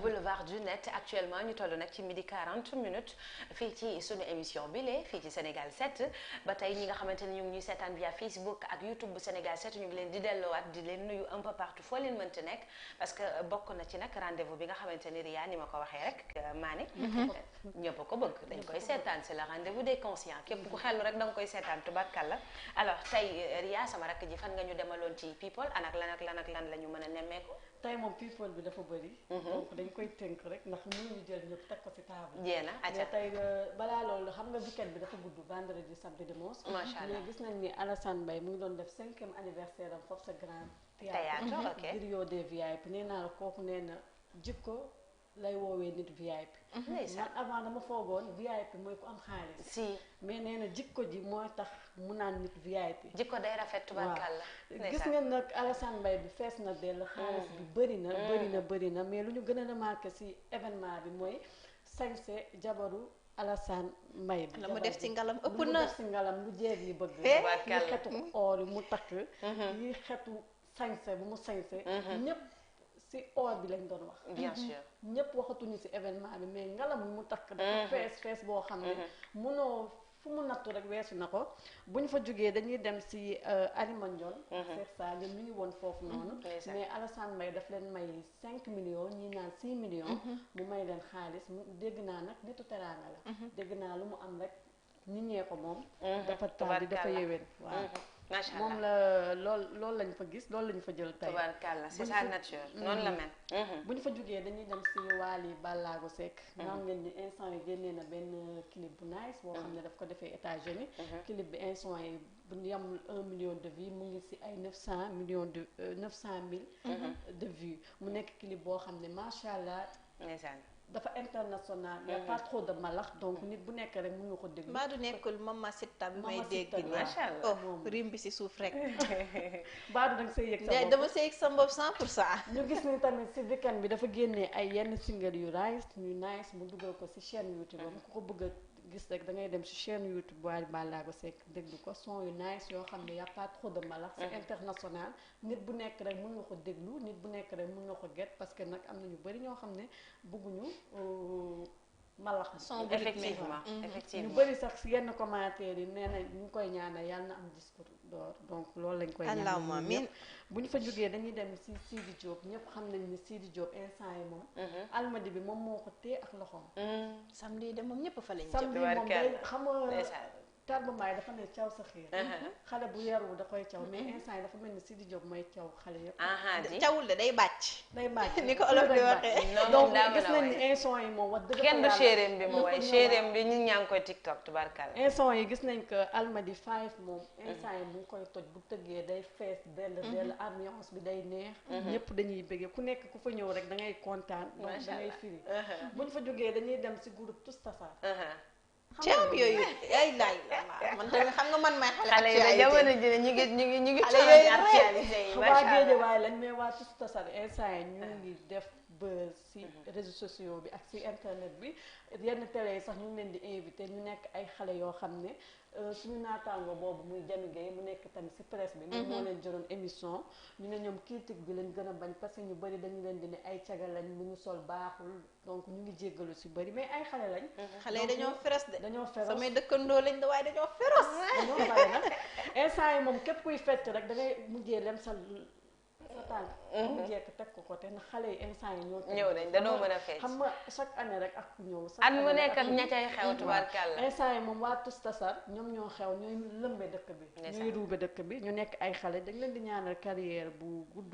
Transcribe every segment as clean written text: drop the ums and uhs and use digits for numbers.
Boulevard du Net actuellement ñu toll nag ci midi 40 minutes fii ci sunu émission bi lee fii ci Sénégal 7 ba tey ñi nga xamante ni ñu ngi ñuy seetaan via Facebook ak YouTube bu Sénégal 7 ñu ngi leen di delloowaat di leen nuyu un peu partout foo leen mënti nekk parce que bokk na ci nag rendez-vous bi nga xamante ni Ria ni ma ko waxee rek maane ñëpp ko bëgg dañ koy seetaan c'est le rendez-vous des conscients képp ku xellu rek da nga koy seetaan tubarkalla alors tey Ria sama rakk ji fan nga ñu demaloon ci people anak lan la ñu mën a nemmeeku tey moom people bi dafa bëri. donc dañ koy tënk rek ndax mënuñu jël ñëpp teg ko ci table. jéena mais tey balaa loolu xam nga weekend bi dafa gudd vendredi samedi dimanche. macha allah mais gis nañ ni Alassane Mbaye mu ngi doon def 5e anniversaire am foofu sa grand théâtre ok griot des VIP nee naa la kooku nee na jikko lay woowee nit VIP. man avant dama foogoon VIP mooy ku am xaalis. si mais nee na jikko ji mooy tax mu naan nit VIP. jikko day rafet tubarkalla. gis ngeen nag Alassane Mbaye bi fees na dell xaalis bi bëri na mais lu ñu gën a remarqué ci événement bi mooy sañse jabaru Alassane Mbaye bi. la mu def ci ngalam ëpp na lu mu def ci ngalam lu jeeg yi bëgg. yi xetu or yi mu takk. yi xetu sañse bu mu sañse. ñëpp ci or bi lañ doon wax. bien sûr ñëpp waxatuñu ci événement bi mais ngalam yi mu takk. dafa fees boo xam ne mënoo. fu mu nattu rek weesu na ko bu ñu fa jógee dañuy dem ci Alima Ndiol. c'est ça ñoom ñu ngi woon foofu noonu. mais Alassane Mbaye daf leen may 5 millions ñi naan 6 millions. mu may leen xaalis mu dégg naa nag nitu teraanga la. dégg naa lu mu am rek nit ñee ko moom. dafa taal dafa yéwén waaw. macha allah moom la loolu lañ fa gis loolu lañ fa jël tey. tubarkalla c'est sa nature noonu la mel. bu ñu fa jógee dañuy dem ci Wally Ballago Seck. xam ngeen ni instant yi génnee na benn clip bu nice boo xam ne daf ko defee États-Unis clip bi instant yi bu yamul 1 million de vues mu ngi ci ay 900 millions de 900 000 de vues mu nekk clip boo xam ne macha allah. dafa international. y a pas trop de malax donc nit bu nekk rek mën nga ko déglu. mbaa du nekkul Mama Sita bi may dégg nii. macha allah rim bi ci suuf rek. mbaa du danga say yëg sa bopp dama say yëg sa bopp 100%. ñu gis ni tamit ci weekend bi dafa génnee ay yenn single yu nice mu dugal ko ci chaîne YouTube am ku ko bëgg a gis rek da ngay dem ci chaîne YouTube Wally Ballago Seck déglu ko son yu nice yoo xam ne y a pas trop de malax. c'est international nit bu nekk rek mën nga ko déglu nit bu nekk rek mën nga ko get parce que nag am na ñu bari ñoo xam ne bëgguñu malax. son effectivement ñu bari sax ci yenn commentaires yi nee na ñu koy ñaanal yàlla na am disque d'or donc loolu lañ koy ñaanal. allahumma amiin bu ñu fa jógee dañuy dem ci Sidi Diop ñëpp xam nañ ni Sidi Diop instant yi moom. almadi bi moom moo ko téye ak loxoom. samedi de moom ñëpp fa lañ jëm. samedi moom day xam nga tarbumaay dafa ne caw sa xiir. xale bu yaru da koy caw mais instant yi dafa mel ni Sidi Diop mooy caw xale yëpp. cawul de day bàcc. day bàcc ni ko olof di waxee. donc gis nañ ni instant yi moom wax dëgg kenn du chéréem bi mu way chéréem bi ñun ñaa ngi koy TikTok tubarkalla. instant yi gis nañ que Almadi 5 moom instant yi mu ngi koy toj bu tëggee day fees dell ambiance bi day neex. ñëpp dañuy bëggee ku nekk ku fa ñëw rek da ngay kontaan. donc da ngay firi. bu ñu fa jógee dañuy dem ci groupe Tous Tassar. ceeb yooyu ay laay man tamit xam nga man may xale yi jamono ji ñu ngi actualité yi waa Géejawaay lañ mais waa Tous Tassar instant yi ñu ngi def buzz ci réseaux sociaux bi ak ci internet bi yenn télé yi sax ñu ngi leen di invité ñu nekk ay xale yoo xam ne suñu naataango boobu muy Jami Gueye mu nekk tamit ci presse bi moom moo leen jëloon émission ñu ne ñoom critique bi lañ gën a bañ parce que ñu bari dañu leen di ne ay caga lañ lu ñu sol baaxul donc ñu ngi jéggalu ci bari mais ay xale lañ xale yi dañoo féroce de dañoo féroce samay dëkkandoo lañ da waaye dañoo féroce dañoo bari nag instant yi moom képp kuy fett rek da ngay mujjee lem sa tànk mu jekk teg ko côté na xale yi instant yi ñëw nañ dañoo mën a feeñ xam nga chaque année rek ak ku ñëw at mu nekk ak ña cay xew tubarkalla instant yi moom waa Tous Tassar ñoom ñoo xew ñooy lëmbe dëkk bi ñooy ruube dëkk bi ñu nekk ay xale dañ leen di ñaanal carrière bu gudd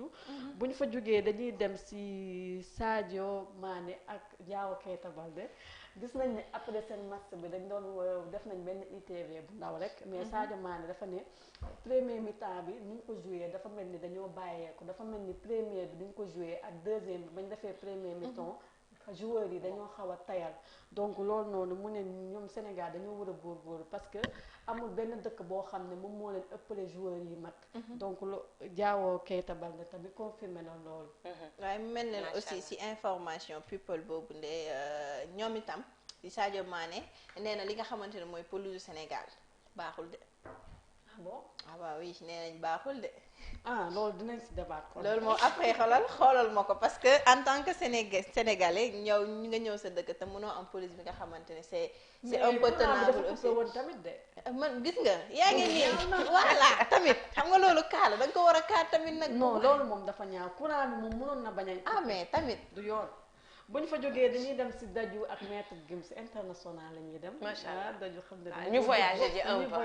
bu ñu fa jógee dañuy dem ci Sadio Mané ak Diao Keita Baldé gis nañ ne après seen match bi dañ doon def nañ benn ITV bu ndaw rek mais Sadio Mané dafa ne premier mi-temps bi ni ñu ko joué dafa mel ni dañoo bàyyeeku dafa mel ni première bi duñ ko joué ak deuxième bi bañ defee premier mi-temps joueurs yi dañoo xaw a tayal donc loolu noonu mu ne ñoom Sénégal dañoo war a góorgóorlu parce que amul benn dëkk boo xam ne moom moo leen ëppale joueurs yi mag donc lu Diao Keita Baldé tamit confirmé na loolu waaye mu mel ne aussi si information people boobu nde ñoom itam di Sadio Mané nee na li nga xamante ne mooy pelouse Sénégal baaxul de ah bon ah waaw oui nee nañ baaxul de ah loolu dinañ si débat kon loolu moom après xoolal ma ko parce que en tant que sénégalais ñëw ñu nga ñëw sa dëkk te mënoo am police bi nga xamante ne c'est un peu tenable aussi woon tamit de man gis nga yaa ngi nii voilà tamit xam nga loolu kaala da nga ko war a kaar tamit nag non loolu moom dafa ñaaw courant bi moom mënoon na bañ a ah mais tamit du yoon bu ñu fa jógee dañuy dem si daju ak maître Gims international la ñuy dem. macha allah daju xam ne ñu voyagé ji un peu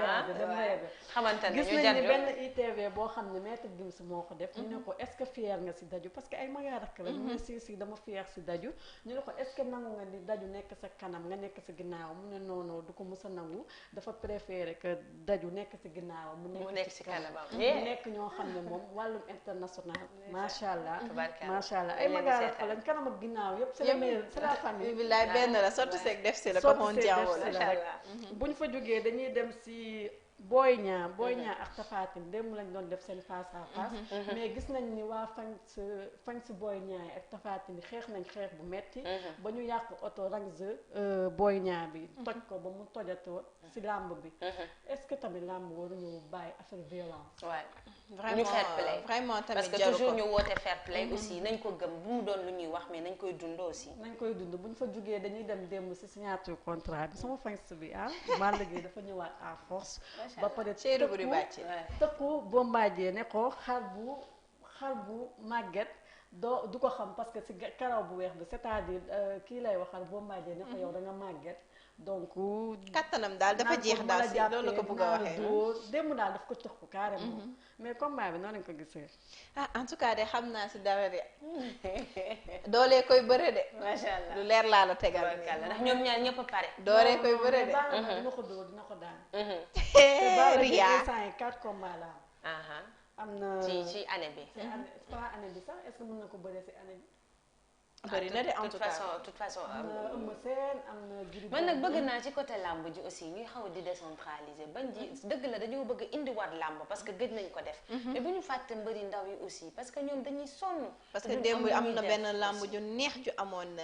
xamante ne gis nañ ni benn ITV boo xam ne maître Gims moo ko def. ñu ne ko est-ce que fier nga si daju parce que ay magaa rakk la. ñu ne si dama fier si daju. ñu ne ko est-ce que nangu nga ni daju nekk sa kanam nga nekk sa ginnaaw mu ne non non du ko mës a nangu dafa préféré que daju nekk si ginnaaw mu nekk si kanam mu nekk ñoo xam ne moom wàllum international. macha allah macha allah ay magaa rakk lañ kanam ak ginnaaw yëpp. c'est la famille bilaay benn la sotti seeg def si la comme on dit bu ñu fa jógee dañuy dem si Boy Niang ak Tapha Tine démb lañ doon def seen face à face mais gis nañ ni waa fans Boy Niang ak Tapha Tine xeex nañ xeex bu metti ba ñu yàq oto Range Boy Niang bi toj ko ba mu tojatoo si làmb bi est-ce que tamit làmb waruñu bàyyi affaire violence ñu fair play vraiment tamit parce que toujours ñu woote fair play aussi nañ ko gëm bu mu doon lu ñuy wax mais nañ koy dund aussi nañ koy dund bu ñu fa jógee dañuy dem démb si signature contrat bi sama fans bi Balla Gaye dafa ñëwaat à force ba pare tëkku Bombardier ne ko xar bu màgget du ko xam parce que si karaw bu weex bi c'est-à-dire kii lay waxal Bombardier ne ko yow da nga màgget donc kattanam daal dafa jeex daal si loolu la ko bëgg a waxee démb daal daf ko tëkku carrément mais combat bi noonu lañ ko gisee en tout cas de xam naa si dara de doolee koy bëre de macha allah lu leer laa la tegal ndax ñoom ñaar ñëpp a pare doolee koy bëre de dina ko dóor dina ko daan Ria 4 combats la am na ci année bi pas année bi sax est-ce que mën na ko bëree si année bi bëri na de en tout cas toute façon am na Gris man nag bëgg naa ci côté làmb ji aussi ñuy xaw di décentraliser bañ ji dëgg la dañoo bëgg indiwaat làmb parce que gëj nañ ko def mais bu ñu fàtte mbëri ndaw yi aussi parce que ñoom dañuy sonn parce que démb am na benn làmb ju neex ju amoon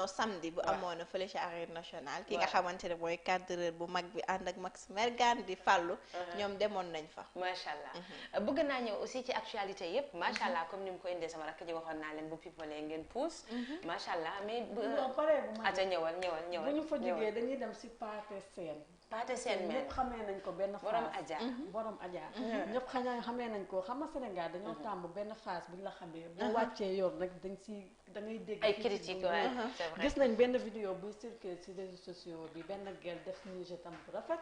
samedi bu amoon fële ci arène nationale ki nga xamante ne mooy cadreur bu mag bi ànd ak Max Mergan di fàllu ñoom demoon nañ fa macha allah bëgg naa ñëw aussi ci actualité yépp macha allah comme ni mu ko indee sama rakk ji waxoon naa leen bu pipalee ngeen puus macha allah mais ata ñëwal bu ñu fa jógee dañuy dem si Pathé Sène ñëpp xamee nañ ko benn phase borom Adja ñëpp xamee nañ ko xam nga Sénégal dañoo tàmm benn phase bu ñu la xamee boo wàccee yoon nag da ngay dégg ay critiques c'est vrai gis nañ benn vidéo buy circuler ci réseaux sociaux bi benn gel def nii jetam bu rafet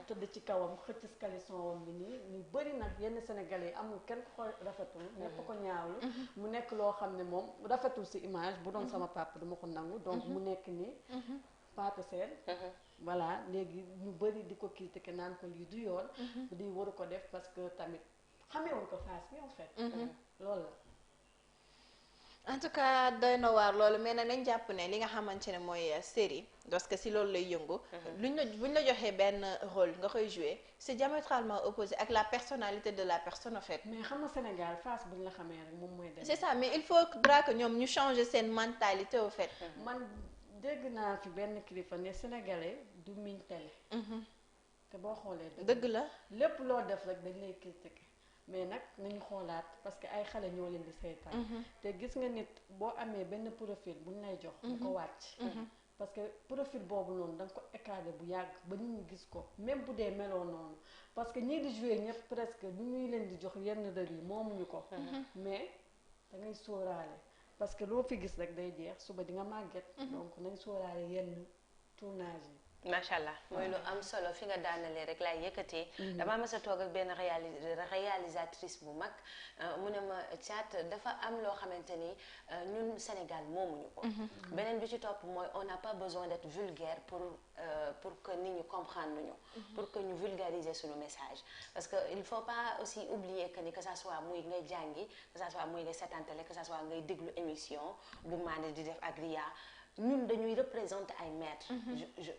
tëdd ci kawam xëcc caleçon wam bi nii ñu bëri nag yenn Sénégalais yi amul kenn ko rafetul ñëpp ko ñaawlu mu nekk loo xam ne moom rafetul ci image bu doon sama papa dama ko nangu donc mu nekk nii Pathé Sène voilà léegi ñu bëri di ko critiquer naan ko lii du yoon lii waru ko def parce que tamit xameewuñ ko face bi en fait loolu la en tout cas doy na waar loolu mais nag nañ jàpp ne li nga xamante ne mooy série parce que si loolu lay yëngu buñ la joxee benn rôle nga koy jouer c'est diamétralement opposé ak la personnalité de la personne en fait mais xam nga Sénégal face buñ la xamee rek moom mooy dem c'est ça mais il faudra que ñoom ñu changer seen mentalité au fait man dégg naa fi benn kilifa ne sénégalais du miñ télé te boo xoolee dëgg la lépp loo def rek dañ lay critiquer mais nag nañu xoolaat parce que ay xale ñoo leen di seetaan te gis nga nit boo amee benn profil buñ lay jox bu ko wàcc parce que profil boobu noonu da nga ko écarté bu yàgg ba nit ñi gis ko même bu dee meloo noonu parce que ñii di jouer ñëpp presque ñu ñuy leen di jox yenn rër yi moomuñu ko mais da ngay sóoraale parce que loo fi gis rek day jeex suba di nga màgget donc nañ sóoraale yenn tournage yi macha allah mooy lu am solo fi nga daanalee rek laay yëkkatee. damaa mës a toog ak benn réalisatrice bu mag mu ne ma Thiat dafa am loo xamante ni ñun Sénégal moomuñu ko. beneen bi ci topp mooy on n'a pas besoin d'être vulgaire pour que nit ñi comprendre ñu. pour que ñu vulgariser suñu message. parce que il faut pas aussi oublier que ni que ça soit muy ngay jàngi que ça soit muy ngay setantale que ça soit ngay déglu émission bu maane di def ak Ria. ñun dañuy représenter ay maîtres.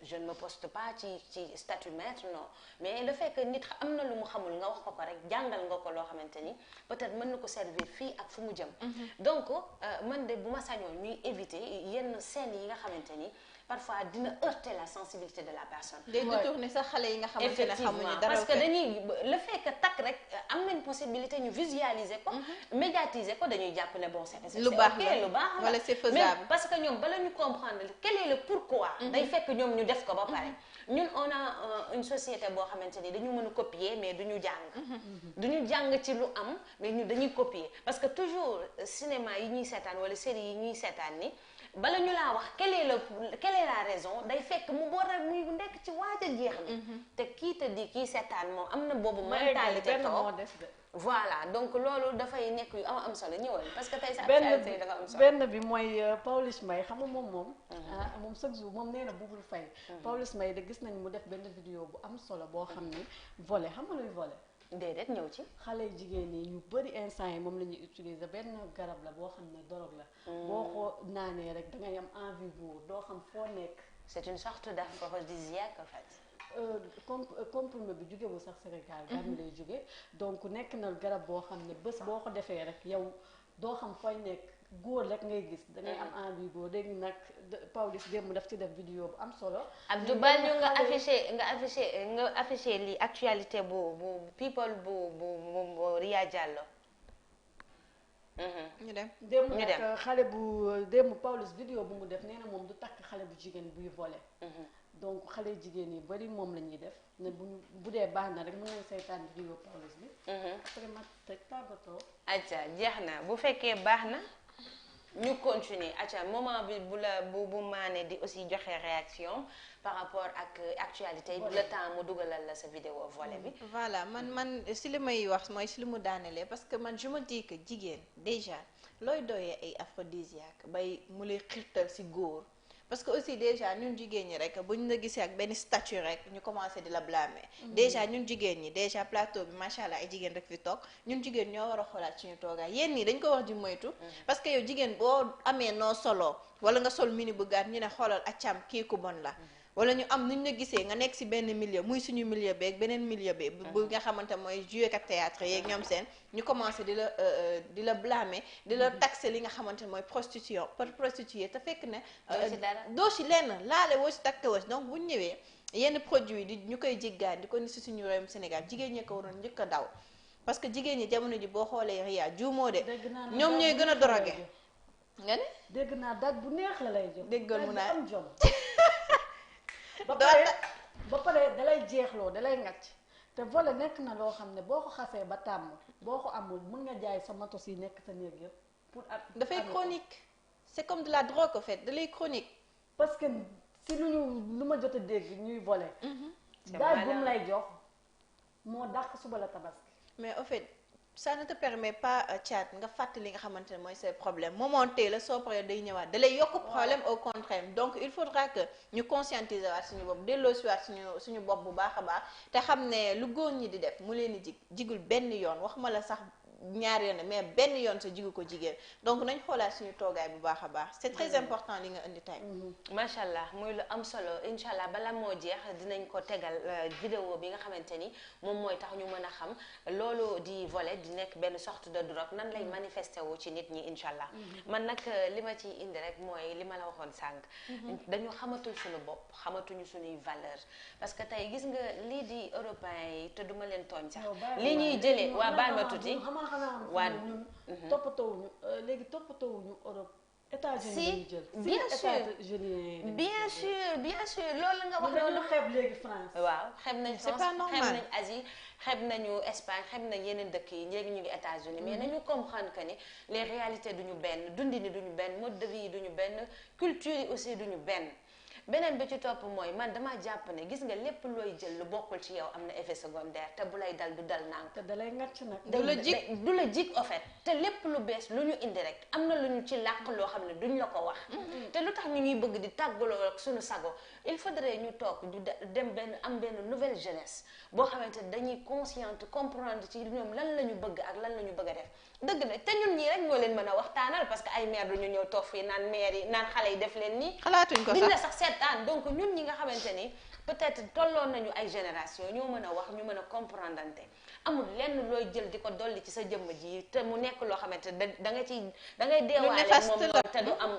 je ne me poste pas ci statut maître non mais le fait que nit am na lu mu xamul nga wax ko rek jàngal nga ko loo xamante ni peut-être mën na ko servir fii ak fu mu jëm. donc man de bu ma sañoon ñuy éviter yenn scènes yi nga xamante ni parfois dina heurter la sensibilité de la personne. day détourner sax xale yi nga xamante ne xamuñu dara. parce que dañuy le fait que takk rek am nañ possibilité ñu visualiser ko. médiatiser ko dañuy jàpp ne bon c'est lu baax ok lu baax wala c'est faisable. mais parce que ñoom bala ñu comprendre quel est le pourquoi. day fekk ñoom ñu def ko ba pare. ñun on a une société boo xamante ni dañu mën a copier mais duñu jàng. duñu jàng ci lu am mais ñu dañuy copier parce que toujours cinéma yi ñuy seetaan wala série yi ñuy seetaan ni. bala ñu laa wax quelle est la raison day fekk mu war a muy nekk ci waaj a jeex na te kii te di kii seetaan moom am na boobu mentalité toog voilà donc loolu dafay nekk yu am solo ñëwal parce que tey sa actualité dafa am solo benn bi mooy Pawlish Mbaye xam nga moom moom chaque jour moom nee na bëggul fay Pawlish Mbaye de gis nañ mu def benn vidéo bu am solo boo xam ni volet xam nga luy volet déedéet ñëw ci xale jigéen ñi ñu bëri instant yi moom la ñuy utiliser benn garab la boo xam ne drogue la boo ko naanee rek da ngay am envie góor doo xam foo nekk c'est une sorte d'aphrodisiaque en fait comprimé bi jógewul sax Sénégal Gambie lay jóge donc nekk na garab boo xam ne bés boo ko defee rek yow doo xam fooy nekk góor rek ngay gis da ngay am envie góor léegi nag Pawlish démb daf ci def vidéo bu am solo Abdou Bal ñu nga affiché li actualité bu people bu Ria Diallo ñu dem démb nag xale bu démb Pawlish vidéo bu mu def nee na moom du takk xale bu jigéen buy volé donc xale jigéen yi bari moom la ñuy def ne bu dee baax na rek mën nañ saytaan vidéo Pawlish bi après ma teg tàggatoo acca jeex na bu fekkee baax na ñu continuer acca moment bi bu maane di aussi joxe réaction par rapport ak actualité le temps mu dugalal la sa vidéo volet bi voilà man si li may wax mooy si li mu daanelee parce que man je me dis que jigéen déjà looy doyee ay aphrodisiaque bay mu lay xirtal si góor parce que aussi déjà ñun jigéen ñi rek buñ la gisee ak benn statut rek ñu commencé di la blâmer déjà ñun jigéen ñi déjà plateau bi macha allah ay jigéen rek fi toog ñun jigéen ñoo war a xoolaat suñu toogaay yéen ñi dañ ko wax di moytu parce que yow jigéen boo amee noo solo wala nga sol mini bu gàtt ñu ne xoolal accam kii ku bon la wala ñu am nuñ la gisee nga nekk si benn milieu muy suñu milieu beeg beneen milieu bi bu nga xamante mooy jouer ak théâtre yeeg ñoom seen ñu commencé di la blâmer di la taxer li nga xamante ne mooy prostituée te fekk ne doo si lenn laale woo si takk woo si donc bu ñu ñëwee yenn produit di ñu koy jéggaan di ko ni si suñu réewum Sénégal jigéen ñi ko waroon njëkk a daw parce que jigéen ñi jamono ji boo xoolee Ria juumoo de ñoom ñooy gën a drogué nga ne dégg naa date bu neex la lay jox déggal mu naa am jom ba pare dalay jeexloo dalay ngacc te volet nekk na loo xam ne boo ko xasee ba tàmm boo ko amul mën nga jaay sa matos yi nekk sa néeg yëpp pour at dafay chronique c'est comme de la drogue en fait da lay chronique parce que si lu ma jot a dégg ñuy volet daaj bu mu lay jox moo dàq suba la tabaski mais en fait ça ne te permet pas Thiat nga fàttali li nga xamante ne mooy say problème momenté la soo paree day ñëwaat da lay yokk problème au contraire donc il faudra que ñu conscientiser waat suñu bopp delloo si waat suñu bopp bu baax a baax te xam ne lu góor ñi di def mu leen di jigul benn yoon waxuma la sax ñaari yoon mais benn yoon sa jigu ko jigéen donc nañ xoolaat suñu toogaay bu baax a baax c'est très important li nga indi tey macha allah muy lu am solo incha allah bala moo jeex dinañ ko tegal vidéo bi nga xamante ni moom mooy tax ñu mën a xam loolu di volet di nekk benn sorte de drogue nan lay manifesté wu ci nit ñi incha allah man nag li ma ci indi rek mooy li ma la waxoon sànq dañu xamatul suñu bopp xamatuñu suñuy valeur parce que tey gis nga lii di européens yi te duma leen tooñ sax li ñuy jëlee waa baal ma tuuti waa ñun toppatoowuñu léegi toppatoowuñu Europe États-Unis lañu jël bien sûr loolu nga wax loolu xeeb léegi France waaw xeeb nañ c'est France pas normal xeeb nañ Asie xeeb nañu Espagne xeeb nañ yeneen dëkk yi léegi ñu ngi États-Unis mais nañu comprendre que ni les réalités duñu benn dundini duñu benn mode de vie yi duñu benn culture yi aussi duñu benn beneen bi ci topp mooy man dama jàpp ne gis nga lépp looy jël lu bokkul ci yow am na effet secondaire te bu lay dal du dal nànk te dalay ngàcc nag. du la jig en fait te lépp lu bees lu ñu indi rek am na lu ñu ci làq loo xam ne duñ la ko wax te lu tax ñu ñuy bëgg di tàggaloo ak suñu sago il faudrait ñu toog du dem am benn nouvelle jeunesse boo xamante ne dañuy consciente comprendre ci ñoom lan la ñu bëgg ak lan la ñu bëgg a def dëgg la te ñun ñii rek ñoo leen mën a waxtaanal parce que ay maire du ñu ñëw toog fii naan maire yi naan xale yi def leen nii xalaatuñ ko duñ la sax seetaan donc ñun ñi nga xamante ni peut-être tolloon nañu ay génération ñoo mën a wax ñu mën a comprendre ante amul lenn looy jël di ko dolli ci sa jëmm ji te mu nekk loo xamante da nga ciy da ngay deewaale moom te du am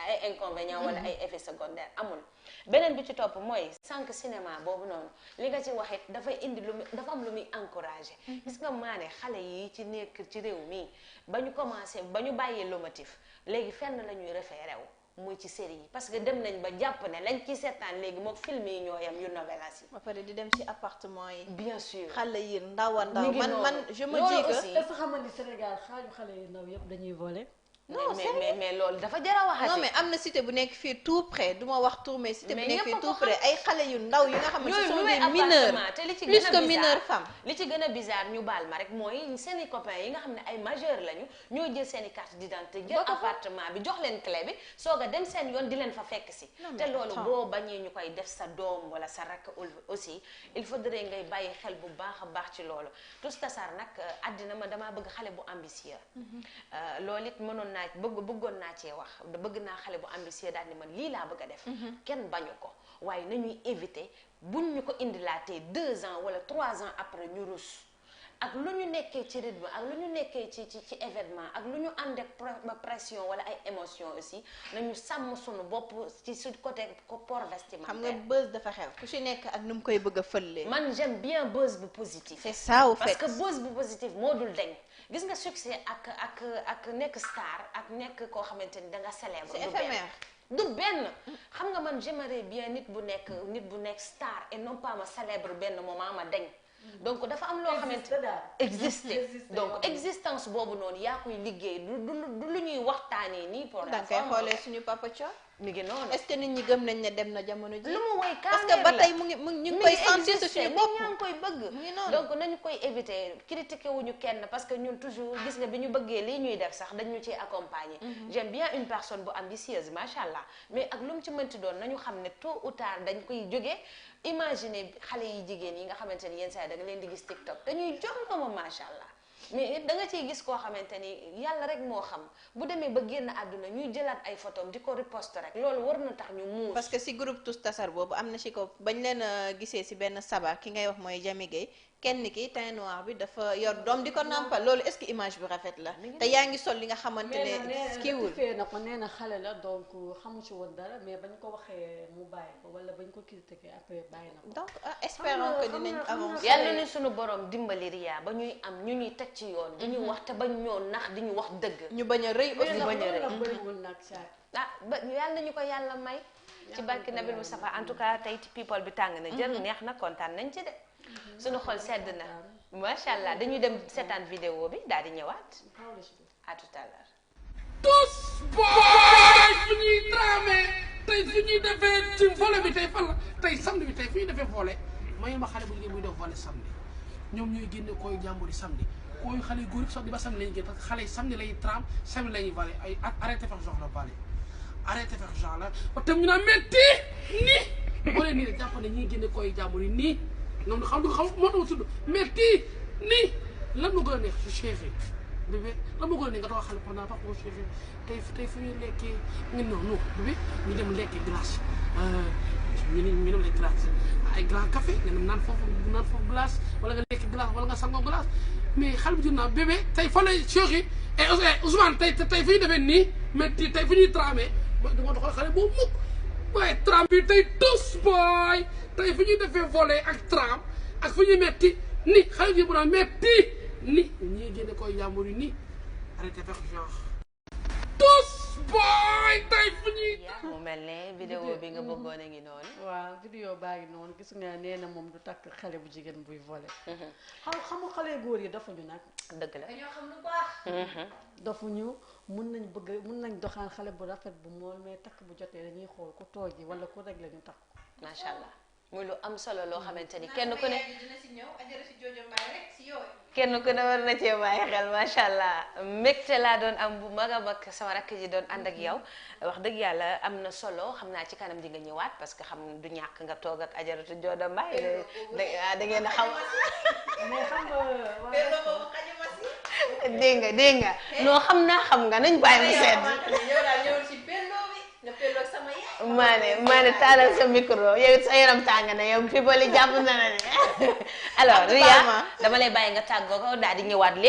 ay inconvénients wala ay effets secondaires amul beneen bi ci topp mooy sànq cinéma boobu noonu li nga ci waxit dafay indi dafa am lu muy encouragé gis nga maane xale yi ci nekk ci réew mi ba ñu commencé ba ñu bàyyee lomotif léegi fenn la ñuy référé wu muy ci série yi parce que dem nañ ba jàpp ne lañ ci seetaan léegi moom film yi ñoo yam yu novelas yi ba pare di dem ci appartement yi bien sûr xale yi ndaw a ndaw man je me dis que est-ce que xam nga ni Sénégal xaaju xale yu ndaw yëpp dañuy volé non mais loolu dafa jar a waxati non mais am na cité bu nekk fii tout près du ma wax tour mais cité bu nekk fii tout près ay xale yu ndaw yi nga xam ne ce sont des mineurs te li ci plus gën a que mineurs femmes li ci gën a bizarre ñu baal ma rek mooy seeni copains yi nga xam ne ay majeur lañu ñoo jël seeni carte d'identité jël appartement bi jox leen clé bi soog a dem seen yoon di leen fa fekk si te loolu boo bañee ñu koy def sa doom wala sa rakk aussi il faudrait ngay bàyyi xel bu baax a baax ci loolu tous tasar nag àddina ma damaa bëgg xale bu ambitieux loolu it mënoon naa bëggoon naa cee wax bëgg naa xale bu ambitieux daal ni man lii laa bëgg a def kenn bañu ko waaye nañuy éviter buñ ñu ko indilaatee 2 ans wala 3 ans après ñu rus ak lu ñu nekkee ci rythme ak lu ñu nekkee ci événement ak lu ñu ànd ak pression wala ay émotion aussi nañu sàmm suñu bopp ci su côté port vestimentaire. xam nga buzz dafa xew ku ci nekk ak nu mu koy bëgg a fëllee. man j'aime bien buzz bu positif. c'est ça au fait parce que buzz bu positif moo dul deñ gis nga succès ak nekk star ak nekk koo xamante ni da nga célèbre. c'est éphémère. du benn xam nga man j'aimerais bien nit bu nekk star et non pas ma célèbre benn moment ma deñ donc dafa am loo xamante exister donc existence boobu noonu yaa koy liggéey du lu ñuy waxtaanee nii pour da nga koy xoolee suñu papa Thione mi ngi noonu est-ce que nit ñi gëm nañ ne dem na jamono ji lu mu woy parce que ba tey mu ngi koy sentir ci suñu bopp ñaa ngi koy bëgg mu ngi noonu donc nañu koy éviter critiquer wuñu kenn parce que ñun toujours gis nga bi ñu bëggee lii ñuy def sax dañu ci accompagner j'aime bien une personne bu ambitieuse macha allah mais ak lu mu ci mënti doon nañu xam ne tôt ou tard dañ koy jógee imaginer xale yi jigéen yi nga xamante ni yenn saa yi da nga leen di gis TikTok dañuy jox ko ma macha allah mais da nga ciy gis koo xamante ni yàlla rek moo xam bu demee ba génn àdduna ñuy jëlaat ay photom di ko riposte rek loolu war na tax ñu muus parce que si groupe tous tasar boobu am na ci ko bañ leen gisee si benn sabar ki ngay wax mooy Jami Gueye kenn ki teint noir bi dafa yor doom di ko nampal loolu est-ce que image bi rafet la te yaa ngi sol li nga xamante ne skiwul fee na ko nee na xale la donc xamu ci woon dara mais bañ ko waxee mu bàyyi ko wala bañ ko critiqué après bàyyi na ko donc espérons que dinañ avancer yàlla ni suñu borom dimbali Ria ba ñuy am ñu ñuy teg ci yoon di ñu wax te bañ ñoo nax di ñu wax dëgg ñu bañ a rëy aussi bañ a rëy nag ba yàlla nañu ko yàlla may ci barki Nabil Moustapha en tout cas tey people bi tàng na jël neex na kontaan nañ ci de suñu xol sedd na macha allah dañuy dem seetaan vidéo bi daal di ñëwaat à tout à l'heure tous boy fu ñuy tramé tey fu ñuy defee ci volet bi tey fan la tey samedi bi tey fu ñuy defee volet mayul ma xale bu jigéen buy def volet samedi ñoom ñooy génne koy jàmbur yi samedi koy xale yu góor yi samedi ba samedi lañuy génn parce que xale yi samedi lañuy tram samedi lañuy volet ay arrêté faire genre la volet arrêté faire genre la ba tam ñu naan metti nii boo leen nii rek jàpp ne ñi génne koy jàmbur yi nii ñoom du xam moo tax tudd metti nii lan mu gën a neex ci chef yi bébé lan mu gën a neex nga toog xale pendant pas pour chef yi tey fu ñuy lekkee ngeen non bébé ñu dem lekk glace ñu dem lekk glace ay grand café nga dem naan foofu glace wala nga lekk glace wala nga sangoo glace mais xale bu jur naa bébé tey fan lay chef yi et Ousmane tey fu ñuy defee nii metti tey fu ñuy tramé du ma doxal xale boobu mukk waaye tram bi tey tous boy tey fu ñuy defee volet ak tram ak fu ñuy metti ni xale bi bu naan metti ni ñii génne koy jàmbur yi nii arrêté faire genre tous boy tey fu ñuy mel ne vidéo bi nga bëggoon a ngi noonu. waaw vidéo baa ngi noonu gis nga nee na moom du takk xale bu jigéen buy volé. xamu xale góor yi dafa ñu nag. dëgg la dañoo xam lu baax. dafuñu mun nañ doxaan xale bu rafet bu mool mais takk bu jotee dañuy xool ku toog ji wala ku réglé ñu takk ko. macha allah muy lu am solo loo xamante ni kenn ku ne. dina si ñëw ajara si joojo mbaay rek si yow. kenn ku ne war na cee bàyyi xel macha allah mbégte laa doon am bu mag a mag sama rakk ji doon ànd ak yow wax dëgg yàlla am na solo xam naa ci kanam di nga ñëwaat parce que xam du ñàkk nga toog ak ajaratu Jooda Mbaay da ngeen a xam. mais xam nga. dégg nga noo xam nga nañ bàyyi mu sedd. maane taalal sa micro yow it sa yaram tàng na yow fi boole jàpp na la ne alors Ria dama lay bàyyi nga tàggoo ko daal di ñëwaat léegi